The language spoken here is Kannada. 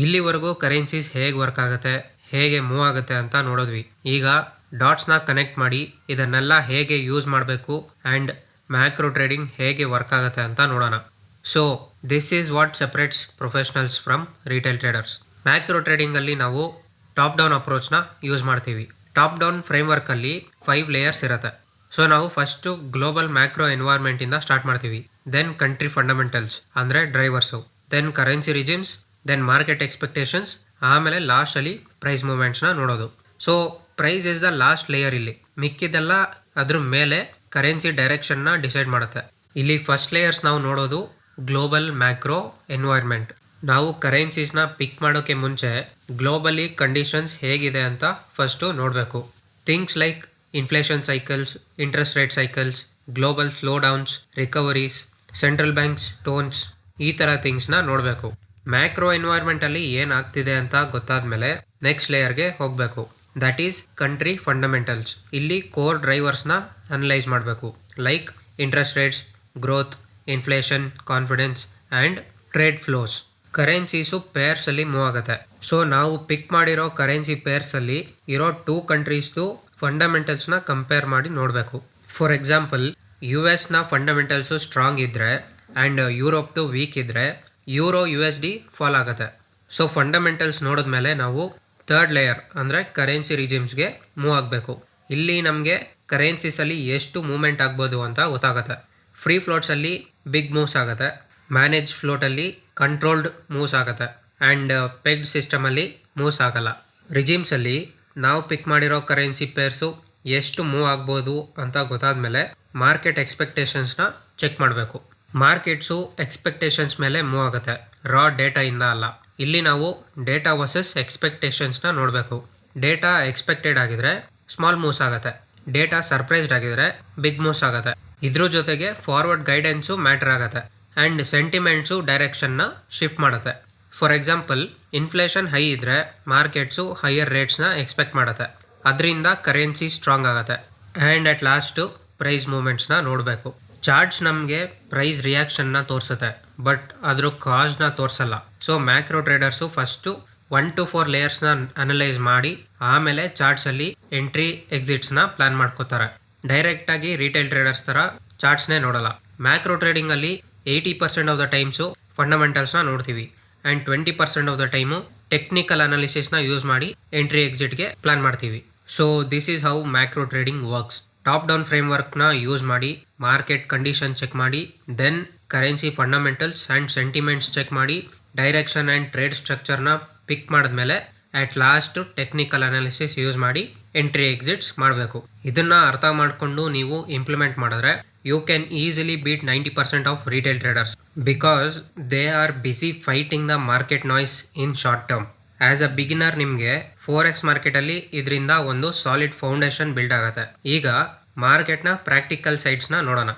ಇಲ್ಲಿವರೆಗೂ ಕರೆನ್ಸೀಸ್ ಹೇಗೆ ವರ್ಕ್ ಆಗುತ್ತೆ, ಹೇಗೆ ಮೂವ್ ಆಗುತ್ತೆ ಅಂತ ನೋಡಿದ್ವಿ. ಈಗ ಡಾಟ್ಸ್ನ ಕನೆಕ್ಟ್ ಮಾಡಿ ಇದನ್ನೆಲ್ಲ ಹೇಗೆ ಯೂಸ್ ಮಾಡಬೇಕು ಆ್ಯಂಡ್ ಮ್ಯಾಕ್ರೋ ಟ್ರೇಡಿಂಗ್ ಹೇಗೆ ವರ್ಕ್ ಆಗುತ್ತೆ ಅಂತ ನೋಡೋಣ. So this is what separates professionals from retail traders. Macro ಟ್ರೇಡಿಂಗಲ್ಲಿ ನಾವು ಟಾಪ್ ಡೌನ್ ಅಪ್ರೋಚ್ನ ಯೂಸ್ ಮಾಡ್ತೀವಿ. ಟಾಪ್ ಡೌನ್ ಫ್ರೇಮ್ವರ್ಕಲ್ಲಿ 5 ಲೇಯರ್ಸ್ ಇರುತ್ತೆ. ಸೊ ನಾವು ಫಸ್ಟು ಗ್ಲೋಬಲ್ ಮ್ಯಾಕ್ರೋ ಎನ್ವೈರ್ಮೆಂಟಿಂದ ಸ್ಟಾರ್ಟ್ ಮಾಡ್ತೀವಿ. ದೆನ್ ಕಂಟ್ರಿ ಫಂಡಮೆಂಟಲ್ಸ್ ಅಂದರೆ drivers, then currency regimes, then market expectations, ಆಮೇಲೆ ಲಾಸ್ಟಲ್ಲಿ ಪ್ರೈಸ್ ಮೂವ್ಮೆಂಟ್ಸ್ನ ನೋಡೋದು. So price is the last layer. ಇಲ್ಲಿ ಮಿಕ್ಕಿದೆಲ್ಲ ಅದ್ರ ಮೇಲೆ ಕರೆನ್ಸಿ ಡೈರೆಕ್ಷನ್ನ ಡಿಸೈಡ್ ಮಾಡುತ್ತೆ. ಇಲ್ಲಿ ಫಸ್ಟ್ ಲೇಯರ್ಸ್ ನಾವು ನೋಡೋದು ಗ್ಲೋಬಲ್ ಮ್ಯಾಕ್ರೋ ಎನ್ವೈರ್ಮೆಂಟ್. ನಾವು ಕರೆನ್ಸೀಸ್ನ ಪಿಕ್ ಮಾಡೋಕ್ಕೆ ಮುಂಚೆ ಗ್ಲೋಬಲಿ ಕಂಡೀಷನ್ಸ್ ಹೇಗಿದೆ ಅಂತ ಫಸ್ಟು ನೋಡಬೇಕು. Things like inflation cycles, interest rate cycles, global slow downs, recoveries, central banks tones, ಈ ಥರ ಥಿಂಗ್ಸ್ನ ನೋಡಬೇಕು. ಮ್ಯಾಕ್ರೋ ಎನ್ವೈರ್ಮೆಂಟಲ್ಲಿ ಏನಾಗ್ತಿದೆ ಅಂತ ಗೊತ್ತಾದ್ಮೇಲೆ ನೆಕ್ಸ್ಟ್ ಲೇಯರ್ಗೆ ಹೋಗಬೇಕು. That is country fundamentals. ಇಲ್ಲಿ ಕೋರ್ ಡ್ರೈವರ್ಸ್ನ ಅನಲೈಸ್ ಮಾಡಬೇಕು. Like interest rates, growth, inflation, confidence and trade flows. Currencies ಪೇರ್ಸಲ್ಲಿ ಮೂವ್ ಆಗುತ್ತೆ. ಸೊ ನಾವು ಪಿಕ್ ಮಾಡಿರೋ ಕರೆನ್ಸಿ ಪೇರ್ಸಲ್ಲಿ ಇರೋ 2 ಕಂಟ್ರೀಸ್ದು ಫಂಡಮೆಂಟಲ್ಸ್ನ ಕಂಪೇರ್ ಮಾಡಿ ನೋಡಬೇಕು. For example, US fundamentals strong ಇದ್ದರೆ ಆ್ಯಂಡ್ ಯುರೋಪ್ದು ವೀಕ್ ಇದ್ದರೆ ಯೂರೋ USD ಫಾಲ್ ಆಗುತ್ತೆ. ಸೊ ಫಂಡಮೆಂಟಲ್ಸ್ ನೋಡಿದ್ಮೇಲೆ ನಾವು ಥರ್ಡ್ ಲೇಯರ್ ಅಂದರೆ ಕರೆನ್ಸಿ ರಿಜಿಮ್ಸ್ಗೆ ಮೂವ್ ಆಗಬೇಕು. ಇಲ್ಲಿ ನಮಗೆ ಕರೆನ್ಸೀಸಲ್ಲಿ ಎಷ್ಟು ಮೂವ್ಮೆಂಟ್ ಆಗ್ಬೋದು ಅಂತ ಗೊತ್ತಾಗುತ್ತೆ. ಫ್ರೀ ಫ್ಲೋಟ್ಸಲ್ಲಿ ಬಿಗ್ ಮೂವ್ಸ್ ಆಗುತ್ತೆ, ಮ್ಯಾನೇಜ್ ಫ್ಲೋಟಲ್ಲಿ ಕಂಟ್ರೋಲ್ಡ್ ಮೂವ್ಸ್ ಆಗುತ್ತೆ ಆ್ಯಂಡ್ ಪೆಗ್ಡ್ ಸಿಸ್ಟಮಲ್ಲಿ ಮೂವ್ಸ್ ಆಗಲ್ಲ. ರಿಜಿಮ್ಸಲ್ಲಿ ನಾವು ಪಿಕ್ ಮಾಡಿರೋ ಕರೆನ್ಸಿ ಪೇರ್ಸು ಎಷ್ಟು ಮೂವ್ ಆಗ್ಬೋದು ಅಂತ ಗೊತ್ತಾದ್ಮೇಲೆ ಮಾರ್ಕೆಟ್ ಎಕ್ಸ್ಪೆಕ್ಟೇಷನ್ಸ್ನ ಚೆಕ್ ಮಾಡಬೇಕು. ಮಾರ್ಕೆಟ್ಸು ಎಕ್ಸ್ಪೆಕ್ಟೇಷನ್ಸ್ ಮೇಲೆ ಮೂವ್ ಆಗುತ್ತೆ, ರಾ ಡೇಟಾಯಿಂದ ಅಲ್ಲ. ಇಲ್ಲಿ ನಾವು ಡೇಟಾ ವರ್ಸಸ್ ಎಕ್ಸ್ಪೆಕ್ಟೇಷನ್ಸ್ನ ನೋಡಬೇಕು. ಡೇಟಾ ಎಕ್ಸ್ಪೆಕ್ಟೆಡ್ ಆಗಿದ್ರೆ ಸ್ಮಾಲ್ ಮೂವ್ಸ್ ಆಗುತ್ತೆ, ಡೇಟಾ ಸರ್ಪ್ರೈಸ್ಡ್ ಆಗಿದ್ರೆ ಬಿಗ್ ಮೂವ್ಸ್ ಆಗುತ್ತೆ. ಇದ್ರ ಜೊತೆಗೆ ಫಾರ್ವರ್ಡ್ ಗೈಡೆನ್ಸು ಮ್ಯಾಟರ್ ಆಗುತ್ತೆ ಆ್ಯಂಡ್ ಸೆಂಟಿಮೆಂಟ್ಸು ಡೈರೆಕ್ಷನ್ನ ಶಿಫ್ಟ್ ಮಾಡುತ್ತೆ. ಫಾರ್ ಎಕ್ಸಾಂಪಲ್, ಇನ್ಫ್ಲೇಷನ್ ಹೈ ಇದ್ದರೆ ಮಾರ್ಕೆಟ್ಸು ಹೈಯರ್ ರೇಟ್ಸ್ನ ಎಕ್ಸ್ಪೆಕ್ಟ್ ಮಾಡುತ್ತೆ, ಅದರಿಂದ ಕರೆನ್ಸಿ ಸ್ಟ್ರಾಂಗ್ ಆಗುತ್ತೆ. ಆ್ಯಂಡ್ ಅಟ್ ಲಾಸ್ಟು ಪ್ರೈಸ್ ಮೂವ್ಮೆಂಟ್ಸ್ನ ನೋಡಬೇಕು. ಚಾರ್ಟ್ಸ್ ನಮಗೆ ಪ್ರೈಸ್ ರಿಯಾಕ್ಷನ್ನ ತೋರಿಸುತ್ತೆ, ಬಟ್ ಅದ್ರ ಕಾಸ್ನ ತೋರಿಸಲ್ಲ. So macro traders first 1 to 4 ಲೇಯರ್ಸ್ನ ಅನಲೈಸ್ ಮಾಡಿ ಆಮೇಲೆ ಚಾರ್ಟ್ಸಲ್ಲಿ ಎಂಟ್ರಿ ಎಕ್ಸಿಟ್ಸ್ನ ಪ್ಲಾನ್ ಮಾಡ್ಕೋತಾರೆ. ಡೈರೆಕ್ಟಾಗಿ ರಿಟೇಲ್ ಟ್ರೇಡರ್ಸ್ ಥರ ಚಾರ್ಟ್ಸ್ನೇ ನೋಡಲ್ಲ. ಮ್ಯಾಕ್ರೋ ಟ್ರೇಡಿಂಗಲ್ಲಿ 80% ಆಫ್ ದ ಟೈಮ್ಸು ಫಂಡಮೆಂಟಲ್ಸ್ನ ನೋಡ್ತೀವಿ and 20% of the time technical ಅನಾಲಿಸಿಸ್ನ ಯೂಸ್ ಮಾಡಿ ಎಂಟ್ರಿ ಎಕ್ಸಿಟ್ಗೆ ಪ್ಲಾನ್ ಮಾಡ್ತೀವಿ. So this is how macro trading works. Top down ಫ್ರೇಮ್ವರ್ಕ್ನ ಯೂಸ್ ಮಾಡಿ ಮಾರ್ಕೆಟ್ ಕಂಡೀಷನ್ ಚೆಕ್ ಮಾಡಿ, then currency fundamentals and sentiments check ಮಾಡಿ, ಡೈರೆಕ್ಷನ್ ಆ್ಯಂಡ್ ಟ್ರೇಡ್ ಸ್ಟ್ರಕ್ಚರ್ನ ಪಿಕ್ ಮಾಡಿದ್ಮೇಲೆ at last technical analysis use ಮಾಡಿ ಎಂಟ್ರಿ ಎಕ್ಸಿಟ್ಸ್ ಮಾಡಬೇಕು. ಇದನ್ನು ಅರ್ಥ ಮಾಡಿಕೊಂಡು ನೀವು ಇಂಪ್ಲಿಮೆಂಟ್ ಮಾಡಿದ್ರೆ you can easily beat 90% of retail traders because they are busy fighting the market noise in short term. As a beginner ನಿಮಗೆ Forex ಮಾರ್ಕೆಟಲ್ಲಿ ಇದರಿಂದ ಒಂದು ಸಾಲಿಡ್ ಫೌಂಡೇಶನ್ ಬಿಲ್ಡ್ ಆಗುತ್ತೆ. ಈಗ ಮಾರ್ಕೆಟ್ನ ಪ್ರಾಕ್ಟಿಕಲ್ ಸೈಡ್ಸ್ನ ನೋಡೋಣ.